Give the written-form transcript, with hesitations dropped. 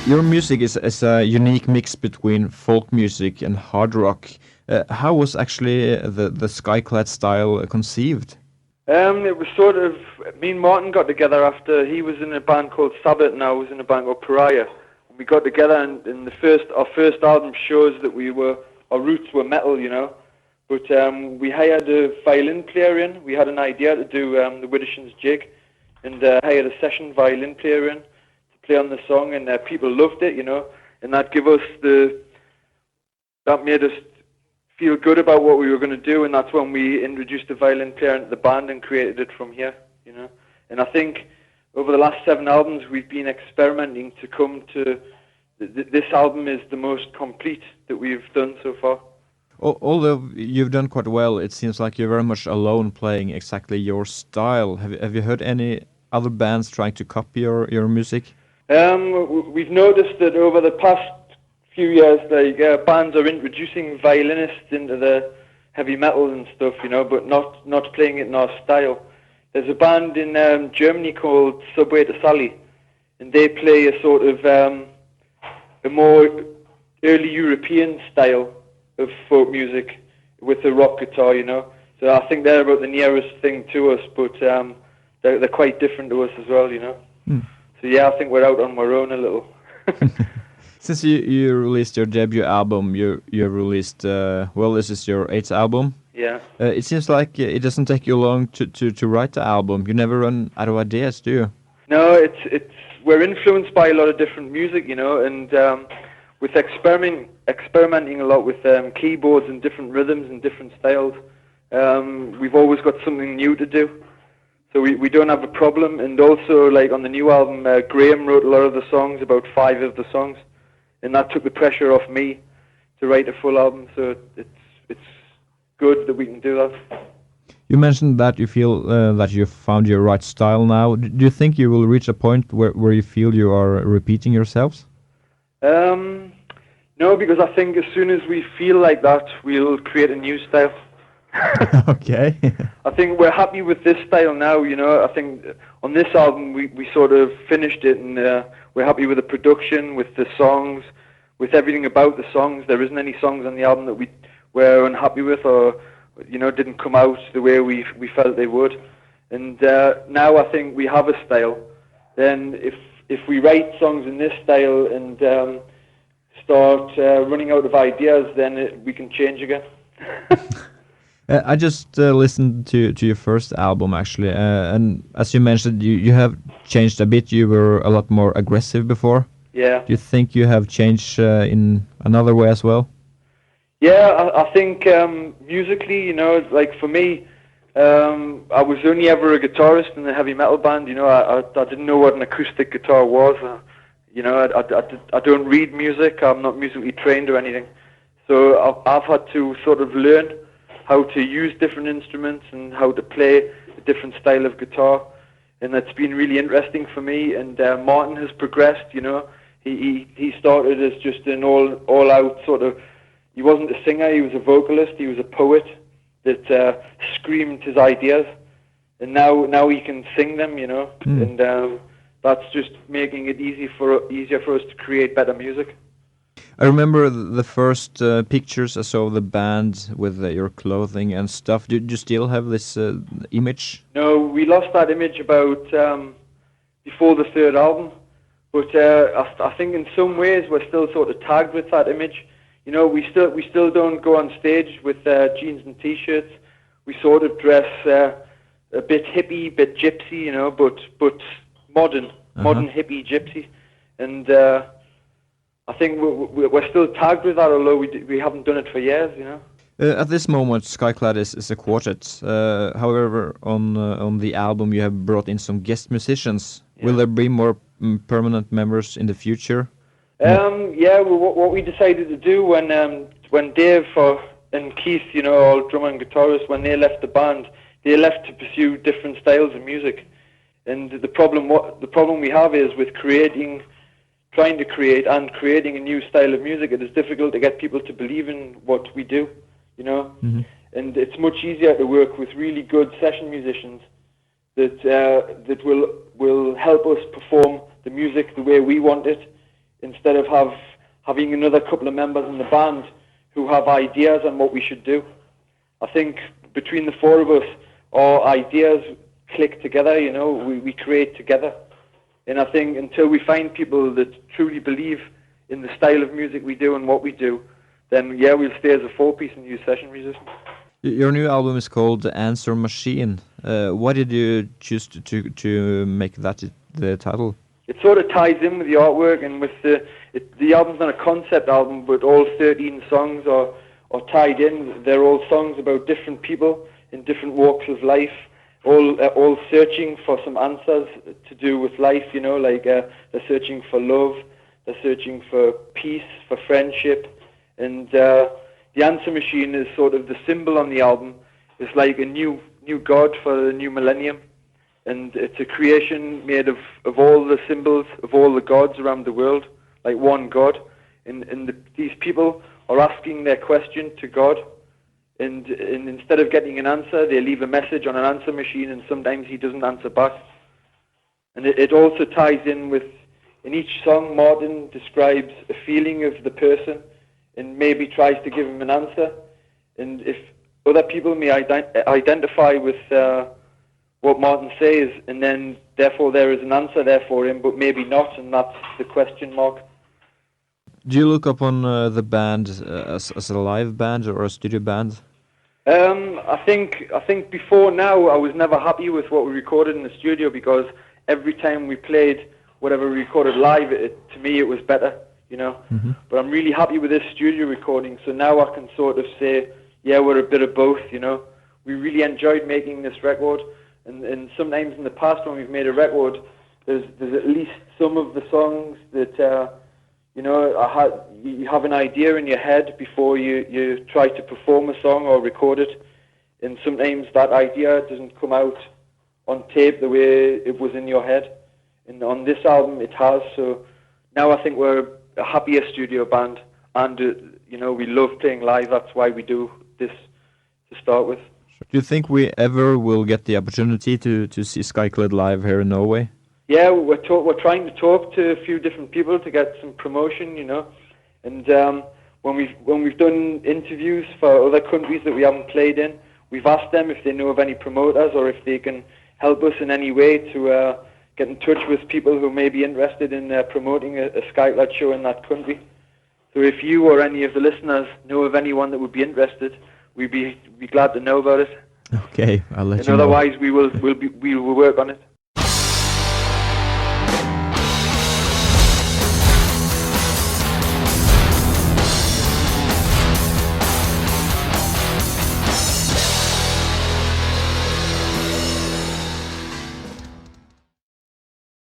Your music is a unique mix between folk music and hard rock. How was actually the Skyclad style conceived? It was sort of, me and Martin got together after he was in a band called Sabbath and I was in a band called Pariah. We got together and in our first album shows that our roots were metal, you know. But we hired a violin player in. We had an idea to do the Widdershins Jig and hired a session violin player in to play on the song, and people loved it, you know. And that made us feel good about what we were going to do, and that's when we introduced the violin player into the band and created it from here, you know. And I think over the last 7 albums we've been experimenting to come to this album is the most complete that we've done so far. Although you've done quite well, it seems like you're very much alone playing exactly your style. Have you heard any other bands trying to copy your music? We've noticed that over the past few years, bands are introducing violinists into the heavy metal and stuff, you know, but not playing it in our style. There's a band in Germany called Subway to Sally, and they play a sort of a more early European style of folk music with the rock guitar, you know. So I think they're about the nearest thing to us, but they're quite different to us as well, you know. Mm. So yeah, I think we're out on our own a little. Since you released your debut album, you released this is your 8th album. Yeah. It seems like it doesn't take you long to write the album. You never run out of ideas, do you? No, we're influenced by a lot of different music, you know, and with experimenting a lot with keyboards and different rhythms and different styles, we've always got something new to do. So we don't have a problem. And also, like on the new album, Graham wrote a lot of the songs, about 5 of the songs, and that took the pressure off me to write a full album. So it's good that we can do that. You mentioned that you feel that you found your right style now. Do you think you will reach a point where you feel you are repeating yourselves? No, because I think as soon as we feel like that, we'll create a new style. Okay. I think we're happy with this style now, you know. I think on this album we sort of finished it, and we're happy with the production, with the songs, with everything about the songs. There isn't any songs on the album that we're unhappy with or, you know, didn't come out the way we felt they would. And now I think we have a style. Then if we write songs in this style and start running out of ideas, then we can change again. I just listened to your first album, actually, and as you mentioned, you have changed a bit. You were a lot more aggressive before. Yeah. Do you think you have changed in another way as well? Yeah, I think musically, you know, like for me, I was only ever a guitarist in a heavy metal band. You know, I didn't know what an acoustic guitar was. You know, I don't read music. I'm not musically trained or anything. So I've had to sort of learn how to use different instruments and how to play a different style of guitar. And that's been really interesting for me. And Martin has progressed, you know. He started as just an all-out sort of, he wasn't a singer, he was a vocalist, he was a poet that screamed his ideas. And now he can sing them, you know. And that's just making it easier for us to create better music. I remember the first pictures I saw of the band with your clothing and stuff. Do you still have this image? No, we lost that image about before the 3rd album. But I think in some ways we're still sort of tagged with that image. You know, we still don't go on stage with jeans and t-shirts. We sort of dress a bit hippie, bit gypsy, you know, but modern hippie gypsy. And I think we're still tagged with that, although we haven't done it for years, you know. At this moment, Skyclad is a quartet. However, on the album, you have brought in some guest musicians. Yeah. Will there be more permanent members in the future? Yeah. What we decided to do when Dave and Keith, you know, all drummer and guitarist, when they left the band, they left to pursue different styles of music. And the problem we have is with trying to create a new style of music, it is difficult to get people to believe in what we do, you know. Mm-hmm. And it's much easier to work with really good session musicians that will help us perform the music the way we want it instead of having another couple of members in the band who have ideas on what we should do. I think between the four of us, our ideas click together, you know, we create together. And I think until we find people that truly believe in the style of music we do and what we do, then yeah, we'll stay as a four-piece and use session musicians. Your new album is called The Answer Machine. Why did you choose to make that the title? It sort of ties in with the artwork and with the album's not a concept album, but all 13 songs are tied in. They're all songs about different people in different walks of life, all searching for some answers to do with life, you know, like they're searching for love, they're searching for peace, for friendship, and the Answer Machine is sort of the symbol on the album. It's like a new God for the new millennium. And it's a creation made of all the symbols of all the gods around the world, like one God. And these people are asking their question to God. And instead of getting an answer, they leave a message on an answer machine, and sometimes he doesn't answer back. And it also ties in with, in each song, Martin describes a feeling of the person and maybe tries to give him an answer. And if other people may identify with what Martin says, and then therefore there is an answer there for him, but maybe not, and that's the question mark. Do you look upon the band as a live band or a studio band? I think before now I was never happy with what we recorded in the studio, because every time we played whatever we recorded live, to me it was better, you know. Mm-hmm. But I'm really happy with this studio recording, so now I can sort of say, yeah, we're a bit of both, you know. We really enjoyed making this record, and sometimes in the past when we've made a record, there's at least some of the songs that you know, you have an idea in your head before you try to perform a song or record it, and sometimes that idea doesn't come out on tape the way it was in your head. And on this album it has, so now I think we're a happier studio band, and you know, we love playing live. That's why we do this to start with. Do you think we ever will get the opportunity to see Skyclad live here in Norway? Yeah, we're trying to talk to a few different people to get some promotion, you know. And when we've done interviews for other countries that we haven't played in, we've asked them if they know of any promoters or if they can help us in any way to get in touch with people who may be interested in promoting a Skyclad show in that country. So if you or any of the listeners know of anyone that would be interested, we'd be glad to know about it. Okay, I'll let you know. And otherwise, we will work on it.